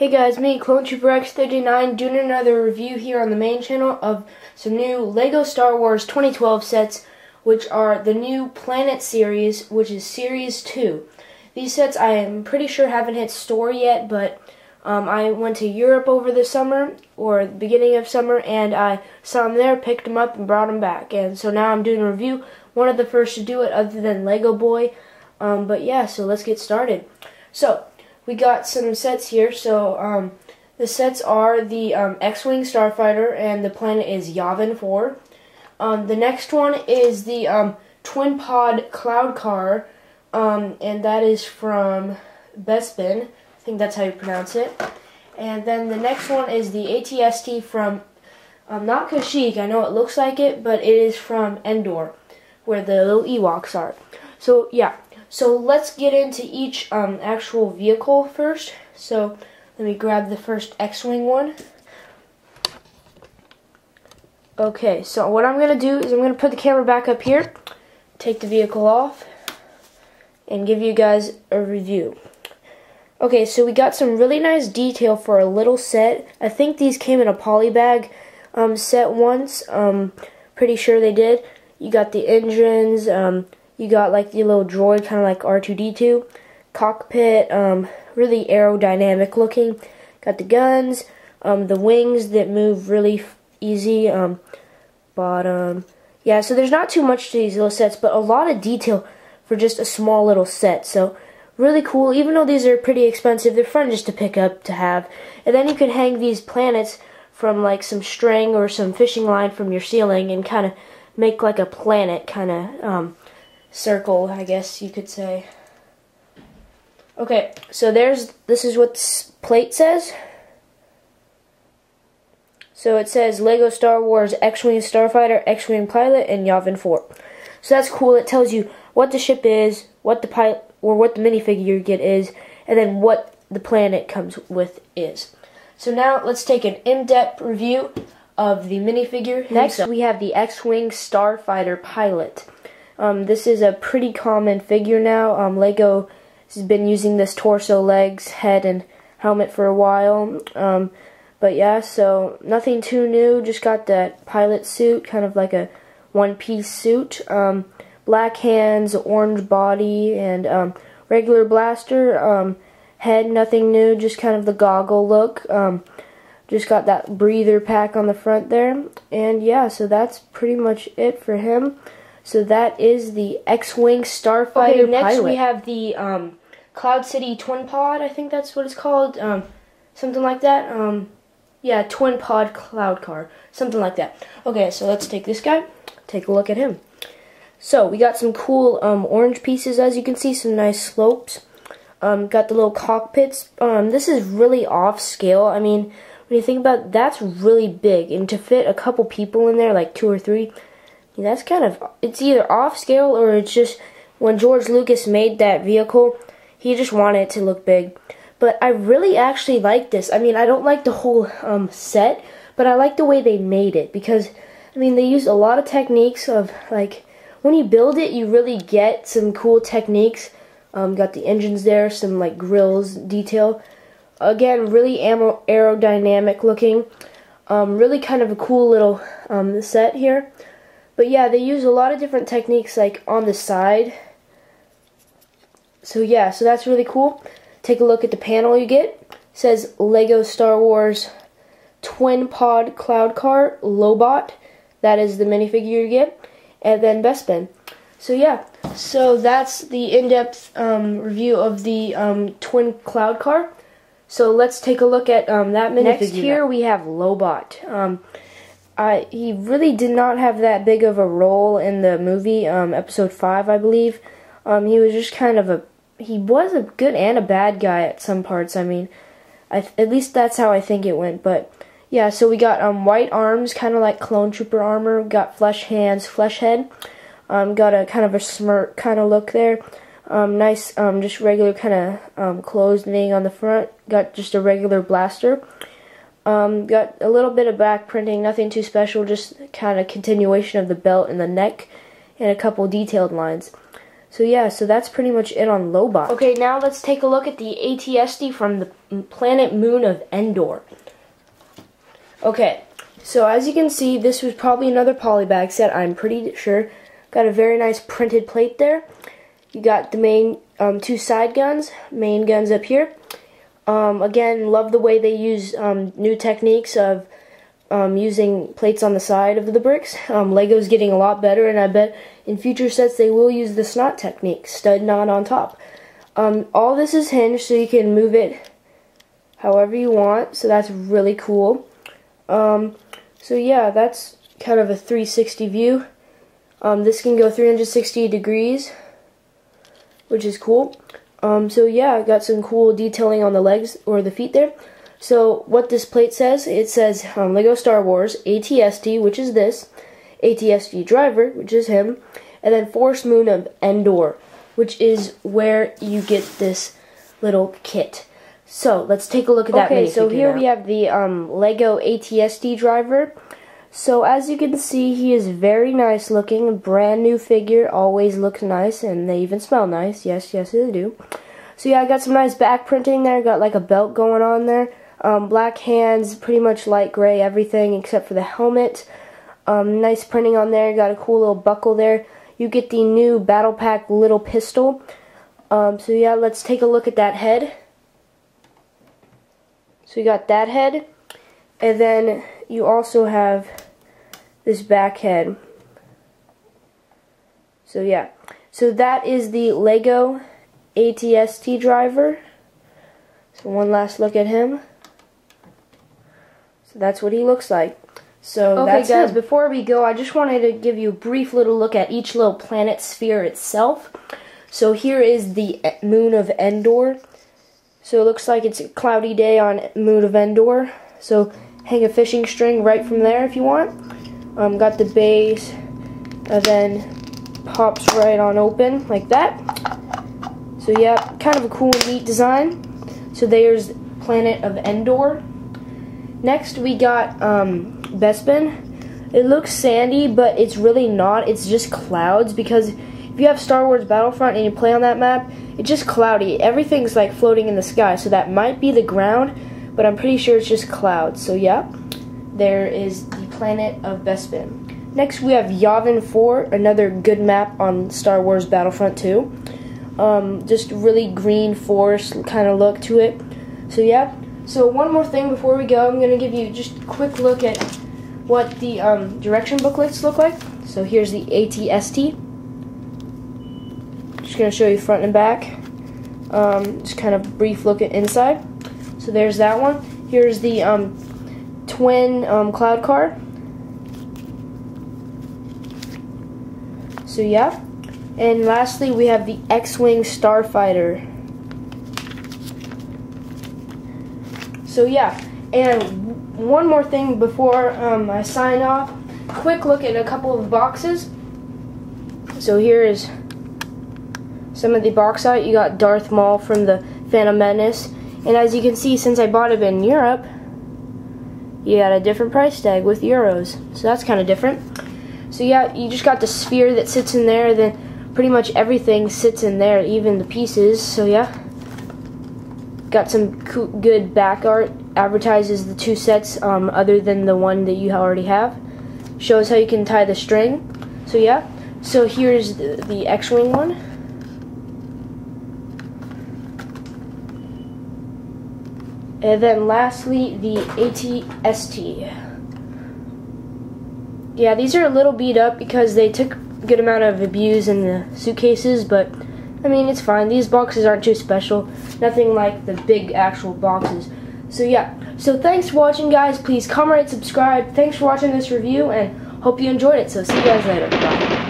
Hey guys, me, Clone Trooper X39, doing another review here on the main channel of some new LEGO Star Wars 2012 sets, which are the new Planet series, which is Series 2. These sets I am pretty sure haven't hit store yet, but I went to Europe over the summer, or the beginning of summer, and I saw them there, picked them up, and brought them back. And so now I'm doing a review, one of the first to do it other than Lego Boy. But yeah, so let's get started. So, we got some sets here. So the sets are the X-Wing StarFighter, and the planet is Yavin 4. The next one is the Twin Pod Cloud Car, and that is from Bespin. I think that's how you pronounce it. And then the next one is the ATST from, not Kashyyyk, I know it looks like it, but it is from Endor, where the little Ewoks are. So yeah. So let's get into each actual vehicle first. So let me grab the first X-Wing one. Okay, so what I'm going to do is I'm going to put the camera back up here, take the vehicle off, and give you guys a review. Okay, so we got some really nice detail for a little set. I think these came in a polybag set once. Pretty sure they did. You got the engines, you got like the little droid, kind of like R2-D2. Cockpit, really aerodynamic looking. Got the guns, the wings that move really easy. Bottom. Yeah, so there's not too much to these little sets, but a lot of detail for just a small little set. So really cool. Even though these are pretty expensive, they're fun just to pick up, to have. And then you can hang these planets from like some string or some fishing line from your ceiling and kind of make like a planet kind of circle, I guess you could say. Okay, so this is what this plate says. So it says LEGO Star Wars X-Wing Starfighter, X-Wing Pilot, and Yavin 4. So that's cool. It tells you what the ship is, what the pilot or what the minifigure you get is, and then what the planet comes with is. So now let's take an in-depth review of the minifigure. Next, we have the X-Wing Starfighter Pilot. This is a pretty common figure now. LEGO has been using this torso, legs, head, and helmet for a while. But yeah, so nothing too new. Just got that pilot suit, kind of like a one-piece suit. Black hands, orange body, and regular blaster. Head, nothing new. Just kind of the goggle look. Just got that breather pack on the front there. And yeah, so that's pretty much it for him. So that is the X-Wing Starfighter. Okay, next pilot. We have the Cloud City Twin Pod. I think that's what it's called. Something like that. Yeah, Twin Pod Cloud Car. Something like that. Okay, so let's take this guy. Take a look at him. So we got some cool orange pieces, as you can see. Some nice slopes. Got the little cockpits. This is really off scale. I mean, when you think about it, that's really big. And to fit a couple people in there, like 2 or 3... that's kind of, it's either off scale or it's just when George Lucas made that vehicle, he just wanted it to look big. But I really actually like this. I mean, I don't like the whole set, but I like the way they made it because, I mean, they used a lot of techniques of, like, when you build it, you really get some cool techniques. Got the engines there, some, like, grills detail. Again, really aerodynamic looking. Really kind of a cool little set here. But yeah, they use a lot of different techniques like on the side. So yeah, so that's really cool. Take a look at the panel you get. It says LEGO Star Wars Twin Pod Cloud Car Lobot. That is the minifigure you get. And then Bespin. So yeah, so that's the in-depth review of the Twin Cloud Car. So let's take a look at that minifigure. Next here we have Lobot. He really did not have that big of a role in the movie, episode 5, I believe. He was just kind of he was a good and a bad guy at some parts. I mean, at least that's how I think it went. But yeah, so we got white arms, kind of like Clone Trooper armor. Got flesh hands, flesh head. Got a kind of a smirk kind of look there. Nice, just regular kind of clothing on the front. Got just a regular blaster. Got a little bit of back printing, nothing too special, just kind of continuation of the belt and the neck, and a couple detailed lines. So yeah, so that's pretty much it on Lobot. Okay, now let's take a look at the ATST from the planet moon of Endor. Okay, so as you can see, this was probably another polybag set, I'm pretty sure. Got a very nice printed plate there. You got the main two side guns, main guns up here. Again, love the way they use new techniques of using plates on the side of the bricks. Lego's getting a lot better, and I bet in future sets they will use the snot technique, stud knot on top. All this is hinged, so you can move it however you want, so that's really cool. So yeah, that's kind of a 360 view. This can go 360 degrees, which is cool. So yeah, I got some cool detailing on the legs or the feet there. So what this plate says, it says Lego Star Wars ATST, which is this, ATST driver, which is him, and then Forest Moon of Endor, which is where you get this little kit. So let's take a look at that. Okay, so here we have the Lego ATST driver. So as you can see, he is very nice looking, brand new figure, always looks nice, and they even smell nice. Yes, yes they do. So yeah, I got some nice back printing there, got like a belt going on there. Black hands, pretty much light gray, everything except for the helmet. Nice printing on there, got a cool little buckle there. You get the new Battle Pack little pistol. So yeah, let's take a look at that head. So you got that head, and then you also have this back head. So yeah, so that is the Lego ATST driver. So one last look at him. So that's what he looks like. So okay, that's guys, before we go, I just wanted to give you a brief little look at each little planet sphere itself. So here is the moon of Endor. So it looks like it's a cloudy day on moon of Endor. So hang a fishing string right from there if you want. Got the base, and then pops right on open like that. So yeah, kind of a cool, neat design. So there's Planet of Endor. Next we got Bespin. It looks sandy, but it's really not. It's just clouds, because if you have Star Wars Battlefront and you play on that map, it's just cloudy. Everything's like floating in the sky, so that might be the ground, but I'm pretty sure it's just clouds. So yeah, there is the Planet of Bespin. Next we have Yavin 4, another good map on Star Wars Battlefront 2. Just really green forest kind of look to it. So yeah. So one more thing before we go, I'm going to give you just a quick look at what the direction booklets look like. So here's the ATST. Just going to show you front and back. Just kind of brief look at inside. So there's that one. Here's the twin cloud car. So yeah. And lastly, we have the X-Wing StarFighter. So yeah, and one more thing before I sign off, quick look at a couple of boxes. So here is some of the box art. You got Darth Maul from the Phantom Menace, and as you can see, since I bought it in Europe, you got a different price tag with euros, so that's kind of different. So yeah, you just got the sphere that sits in there, then pretty much everything sits in there, even the pieces. So yeah. Got some good back art, advertises the two sets other than the one that you already have. Shows how you can tie the string. So yeah, so here's the X-Wing one. And then lastly, the ATST. Yeah, these are a little beat up because they took a good amount of abuse in the suitcases, but I mean, it's fine. These boxes aren't too special. Nothing like the big actual boxes. So yeah. So thanks for watching, guys. Please comment, rate, subscribe. Thanks for watching this review, and hope you enjoyed it. So see you guys later. Bye.